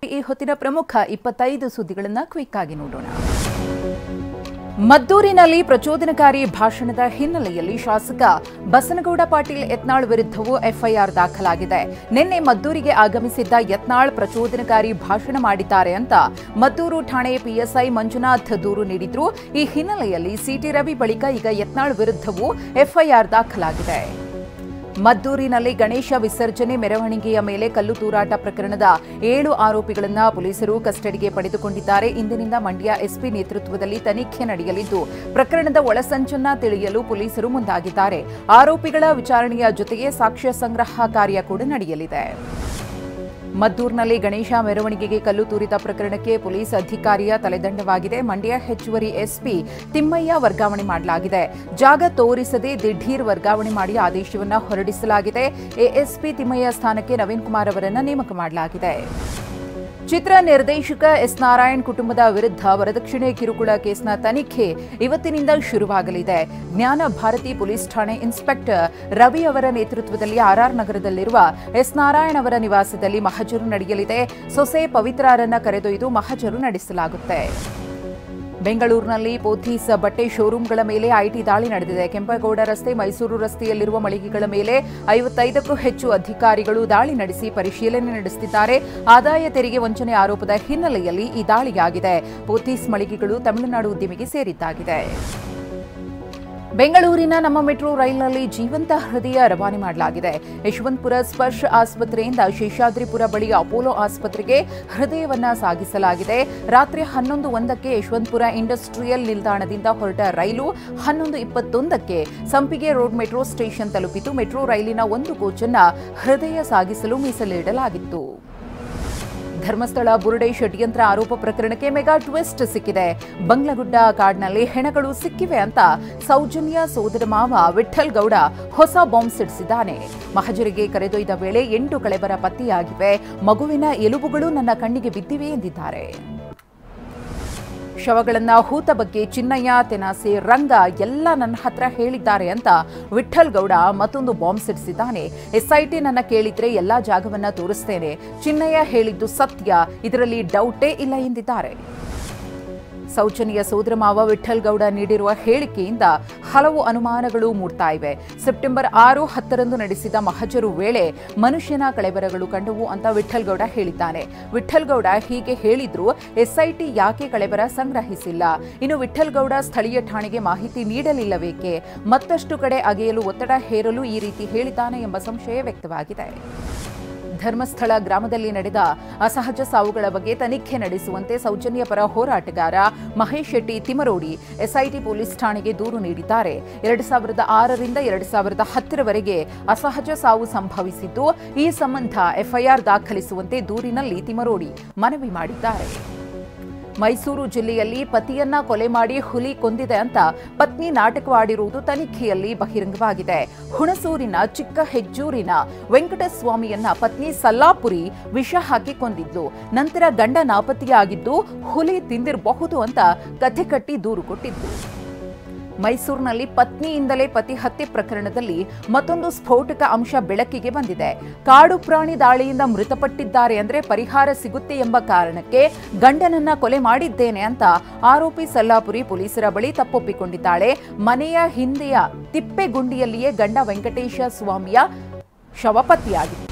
ಈ ಹೊತ್ತಿನ ಪ್ರಮುಖ 25 ಸುದ್ದಿಗಳನ್ನು ಕ್ವಿಕ್ ಆಗಿ ನೋಡೋಣ. ಮದ್ದೂರಿನಲ್ಲಿ ಪ್ರಚೋದನಕಾರಿ ಭಾಷಣದ ಹಿನ್ನೆಲೆಯಲ್ಲಿ ಶಾಸಕ ಬಸನಗೌಡ ಪಾಟೀಲ್ ಯತ್ನಾಳ್ ವಿರುದ್ಧವೂ ಎಫ್ಐಆರ್ ದಾಖಲಾಗಿದೆ. ನಿನ್ನೆ ಮದ್ದೂರಿಗೆ ಆಗಮಿಸಿದ್ದ ಯತ್ನಾಳ್ ಪ್ರಚೋದನಕಾರಿ ಭಾಷಣ ಮಾಡಿದ್ದಾರೆ ಅಂತ ಮದ್ದೂರು ಠಾಣೆ ಪಿಎಸ್ಐ ಮಂಜುನಾಥ್ ದೂರು ನೀಡಿದ್ರು. ಈ ಹಿನ್ನೆಲೆಯಲ್ಲಿ ಸಿಟಿ ರವಿ ಬಳಿಕ ಈಗ ಯತ್ನಾಳ್ ವಿರುದ್ಧವೂ ಎಫ್ಐಆರ್ ದಾಖಲಾಗಿದೆ. ಮದ್ದೂರಿನಲ್ಲಿ ಗಣೇಶ ವಿಸರ್ಜನೆ ಮೆರವಣಿಗೆಯ ಮೇಲೆ ಕಲ್ಲು ತೂರಾಟ ಪ್ರಕರಣದ 7 ಆರೋಪಿಗಳನ್ನು ಪೊಲೀಸರು ಕಸ್ಟಡಿಗೆ ಪಡೆದುಕೊಂಡಿದ್ದಾರೆ. ಇಂದಿನಿಂದ ಮಂಡ್ಯ ಎಸ್ಪಿ ನೇತೃತ್ವದಲ್ಲಿ ತನಿಖೆ ನಡೆಯಲಿದ್ದು ಪ್ರಕರಣದ ಒಳಸಂಚನ್ನ ತಿಳಿಯಲು ಪೊಲೀಸರು ಮುಂದಾಗಿದ್ದಾರೆ. ಆರೋಪಿಗಳ ವಿಚಾರಣೆಯ ಜೊತೆಗೆ ಸಾಕ್ಷ್ಯ ಸಂಗ್ರಹ ಕಾರ್ಯ ಕೂಡ ನಡೆಯಲಿದೆ. ಮದ್ದೂರಿನಲ್ಲಿ ಗಣೇಶ ಮೆರವಣಿಗೆಗೆ ಕಲ್ಲು ತೂರಿದ ಪ್ರಕರಣಕ್ಕೆ ಪೊಲೀಸ್ ಅಧಿಕಾರಿಯ ತಲೆದಂಡವಾಗಿದೆ. ಮಂಡ್ಯ ಹೆಚ್ಚುವರಿ ಎಸ್ಪಿ ತಿಮ್ಮಯ್ಯ ವರ್ಗಾವಣೆ ಮಾಡಲಾಗಿದೆ. ಜಾಗ ತೋರಿಸದೆ ದಿಢೀರ್ ವರ್ಗಾವಣೆ ಮಾಡಿ ಆದೇಶವನ್ನು ಹೊರಡಿಸಲಾಗಿದೆ. ಎಎಸ್ಪಿ ತಿಮ್ಮಯ್ಯ ಸ್ಥಾನಕ್ಕೆ ನವೀನ್ ಕುಮಾರ್ ಅವರನ್ನು ನೇಮಕ ಮಾಡಲಾಗಿದೆ. ಚಿತ್ರ ನಿರ್ದೇಶಕ ಎಸ್ ನಾರಾಯಣ್ ಕುಟುಂಬದ ವಿರುದ್ಧ ವರದಕ್ಷಿಣೆ ಕಿರುಕುಳ ಕೇಸ್ನ ತನಿಖೆ ಇವತ್ತಿನಿಂದ ಶುರುವಾಗಲಿದೆ. ಜ್ಞಾನ ಭಾರತಿ ಪೊಲೀಸ್ ಠಾಣೆ ಇನ್ಸ್ಪೆಕ್ಟರ್ ರವಿ ಅವರ ನೇತೃತ್ವದಲ್ಲಿ ಆರ್ಆರ್ ನಗರದಲ್ಲಿರುವ ಎಸ್ ನಾರಾಯಣ್ ಅವರ ನಿವಾಸದಲ್ಲಿ ಮಹಜರು ನಡೆಯಲಿದೆ. ಸೊಸೆ ಪವಿತ್ರರನ್ನ ಕರೆದೊಯ್ದು ಮಹಜರು ನಡೆಸಲಾಗುತ್ತೆ. ಬೆಂಗಳೂರಿನಲ್ಲಿ ಪೋಥೀಸ್ ಬಟ್ಟೆ ಶೋರೂಂಗಳ ಮೇಲೆ ಐಟಿ ದಾಳಿ ನಡೆದಿದೆ. ಕೆಂಪೇಗೌಡ ರಸ್ತೆ, ಮೈಸೂರು ರಸ್ತೆಯಲ್ಲಿರುವ ಮಳಿಗೆಗಳ ಮೇಲೆ 55ಕ್ಕೂ ಹೆಚ್ಚು ಅಧಿಕಾರಿಗಳು ದಾಳಿ ನಡೆಸಿ ಪರಿಶೀಲನೆ ನಡೆಸುತ್ತಿದ್ದಾರೆ. ಆದಾಯ ತೆರಿಗೆ ವಂಚನೆ ಆರೋಪದ ಹಿನ್ನೆಲೆಯಲ್ಲಿ ಈ ದಾಳಿಯಾಗಿದೆ. ಪೋಥೀಸ್ ಮಳಿಗೆಗಳು ತಮಿಳುನಾಡು ಉದ್ಯಮಿಗೆ ಸೇರಿದ್ದಾಗಿದೆ. ಬೆಂಗಳೂರಿನ ನಮ್ಮ ಮೆಟ್ರೋ ರೈಲಿನಲ್ಲಿ ಜೀವಂತ ಹೃದಯ ರವಾನೆ ಮಾಡಲಾಗಿದೆ. ಯಶವಂತಪುರ ಸ್ಪರ್ಶ ಆಸ್ಪತ್ರೆಯಿಂದ ಶೇಷಾದ್ರಿಪುರ ಬಳಿ ಅಪೋಲೋ ಆಸ್ಪತ್ರೆಗೆ ಹೃದಯವನ್ನ ಸಾಗಿಸಲಾಗಿದೆ. ರಾತ್ರಿ 11:01ಕ್ಕೆ ಯಶವಂತಪುರ ಇಂಡಸ್ಟ್ರಿಯಲ್ ನಿಲ್ದಾಣದಿಂದ ಹೊರಟ ರೈಲು 11:21ಕ್ಕೆ ಸಂಪಿಗೆ ರೋಡ್ ಮೆಟ್ರೋ ಸ್ಟೇಷನ್ ತಲುಪಿತು. ಮೆಟ್ರೋ ರೈಲಿನ ಒಂದು ಕೋಚನ್ನು ಹೃದಯ ಸಾಗಿಸಲು ಮೀಸಲಿಡಲಾಗಿತ್ತು. ಧರ್ಮಸ್ಥಳ ಬುರುಡೆ ಷಡ್ಯಂತ್ರ ಆರೋಪ ಪ್ರಕರಣಕ್ಕೆ ಮೆಗಾ ಟ್ವಿಸ್ಟ್ ಸಿಕ್ಕಿದೆ. ಬಂಗ್ಲಗುಡ್ಡ ಕಾಡಿನಲ್ಲಿ ಹೆಣಗಳು ಸಿಕ್ಕಿವೆ ಅಂತ ಸೌಜನ್ಯ ಸೋದರ ಮಾವ ವಿಠ್ಠಲ್ ಗೌಡ ಹೊಸ ಬಾಂಬ್ ಸಿಡಿಸಿದ್ದಾನೆ. ಮಹಜರಿಗೆ ಕರೆದೊಯ್ದ ವೇಳೆ 8 ಕಳೆಬರ ಪತ್ತೆಯಾಗಿವೆ. ಮಗುವಿನ ಎಲುಬುಗಳು ನನ್ನ ಕಣ್ಣಿಗೆ ಬಿದ್ದಿವೆ ಎಂದಿದ್ದಾರೆ. ಶವಗಳನ್ನ ಹೂತ ಬಗ್ಗೆ ಚಿನ್ನಯ್ಯ, ತೆನಾಸಿ, ರಂಗ ಎಲ್ಲ ನನ್ನ ಹತ್ರ ಹೇಳಿದ್ದಾರೆ ಅಂತ ವಿಠ್ಠಲ್ ಗೌಡ ಮತ್ತೊಂದು ಬಾಂಬ್ ಸಿಡಿಸಿದ್ದಾನೆ. ಎಸ್ಐಟಿ ನನ್ನ ಕೇಳಿದ್ರೆ ಎಲ್ಲಾ ಜಾಗವನ್ನ ತೋರಿಸ್ತೇನೆ. ಚಿನ್ನಯ್ಯ ಹೇಳಿದ್ದು ಸತ್ಯ, ಇದರಲ್ಲಿ ಡೌಟೇ ಇಲ್ಲ ಎಂದಿದ್ದಾರೆ. ಸೌಜನ್ಯ ಸೋದರ ಮಾವ ವಿಠ್ಠಲ್ ಗೌಡ ನೀಡಿರುವ ಹೇಳಿಕೆಯಿಂದ ಹಲವು ಅನುಮಾನಗಳು ಮೂಡ್ತಾ ಇವೆ. ಸೆಪ್ಟೆಂಬರ್ 6, 10ರಂದು ನಡೆಸಿದ ಮಹಜರು ವೇಳೆ ಮನುಷ್ಯನ ಕಳೆಬರಗಳು ಕಂಡವು ಅಂತ ವಿಠ್ಠಲ್ ಗೌಡ ಹೇಳಿದ್ದಾನೆ. ವಿಠ್ಠಲ್ ಗೌಡ ಹೀಗೆ ಹೇಳಿದ್ರು ಎಸ್ಐಟಿ ಯಾಕೆ ಕಳೆಬರ ಸಂಗ್ರಹಿಸಿಲ್ಲ? ಇನ್ನು ವಿಠ್ಠಲ್ ಗೌಡ ಸ್ಥಳೀಯ ಠಾಣೆಗೆ ಮಾಹಿತಿ ನೀಡಲಿಲ್ಲವೇಕೆ? ಮತ್ತಷ್ಟು ಕಡೆ ಅಗೆಯಲು ಒತ್ತಡ ಹೇರಲು ಈ ರೀತಿ ಹೇಳಿದ್ದಾನೆ ಎಂಬ ಸಂಶಯ ವ್ಯಕ್ತವಾಗಿದೆ. ಧರ್ಮಸ್ಥಳ ಗ್ರಾಮದಲ್ಲಿ ನಡೆದ ಅಸಹಜ ಸಾವುಗಳ ಬಗ್ಗೆ ತನಿಖೆ ನಡೆಸುವಂತೆ ಸೌಜನ್ಯ ಪರ ಹೋರಾಟಗಾರ ಮಹೇಶ್ ಶೆಟ್ಟಿ ತಿಮರೋಡಿ ಎಸ್ಐಟಿ ಪೊಲೀಸ್ ಠಾಣೆಗೆ ದೂರು ನೀಡಿದ್ದಾರೆ. 2006ರಿಂದ 2010ರವರೆಗೆ ಅಸಹಜ ಸಾವು ಸಂಭವಿಸಿದ್ದು, ಈ ಸಂಬಂಧ ಎಫ್ಐಆರ್ ದಾಖಲಿಸುವಂತೆ ದೂರಿನಲ್ಲಿ ತಿಮರೋಡಿ ಮನವಿ ಮಾಡಿದ್ದಾರೆ. ಮೈಸೂರು ಜಿಲ್ಲೆಯಲ್ಲಿ ಪತಿಯನ್ನ ಕೊಲೆ ಮಾಡಿ ಹುಲಿ ಕೊಂದಿದೆ ಅಂತ ಪತ್ನಿ ನಾಟಕವಾಡಿರುವುದು ತನಿಖೆಯಲ್ಲಿ ಬಹಿರಂಗವಾಗಿದೆ. ಹುಣಸೂರಿನ ಚಿಕ್ಕ ಹೆಜ್ಜೂರಿನ ವೆಂಕಟಸ್ವಾಮಿಯನ್ನ ಪತ್ನಿ ಸಲ್ಲಾಪುರಿ ವಿಷ ಹಾಕಿ ಕೊಂದಿದ್ಲು. ನಂತರ ಗಂಡ ನಾಪತ್ತೆಯಾಗಿದ್ದು ಹುಲಿ ತಿಂದಿರಬಹುದು ಅಂತ ಕಥೆ ಕಟ್ಟಿ ದೂರು ಕೊಟ್ಟಿದ್ದು. ಮೈಸೂರಿನಲ್ಲಿ ಪತ್ನಿಯಿಂದಲೇ ಪತಿ ಹತ್ಯೆ ಪ್ರಕರಣದಲ್ಲಿ ಮತ್ತೊಂದು ಸ್ಫೋಟಕ ಅಂಶ ಬೆಳಕಿಗೆ ಬಂದಿದೆ. ಕಾಡು ಪ್ರಾಣಿ ದಾಳಿಯಿಂದ ಮೃತಪಟ್ಟಿದ್ದಾರೆ ಅಂದ್ರೆ ಪರಿಹಾರ ಸಿಗುತ್ತೆ ಎಂಬ ಕಾರಣಕ್ಕೆ ಗಂಡನನ್ನ ಕೊಲೆ ಮಾಡಿದ್ದೇನೆ ಅಂತ ಆರೋಪಿ ಸಲ್ಲಾಪುರಿ ಪೊಲೀಸರ ಬಳಿ ತಪ್ಪೊಪ್ಪಿಕೊಂಡಿದ್ದಾಳೆ. ಮನೆಯ ಹಿಂದೆಯ ತಿಪ್ಪೆಗುಂಡಿಯಲ್ಲಿಯೇ ಗಂಡ ವೆಂಕಟೇಶ ಸ್ವಾಮಿಯ ಶವ ಪತ್ತೆಯಾಗಿದೆ.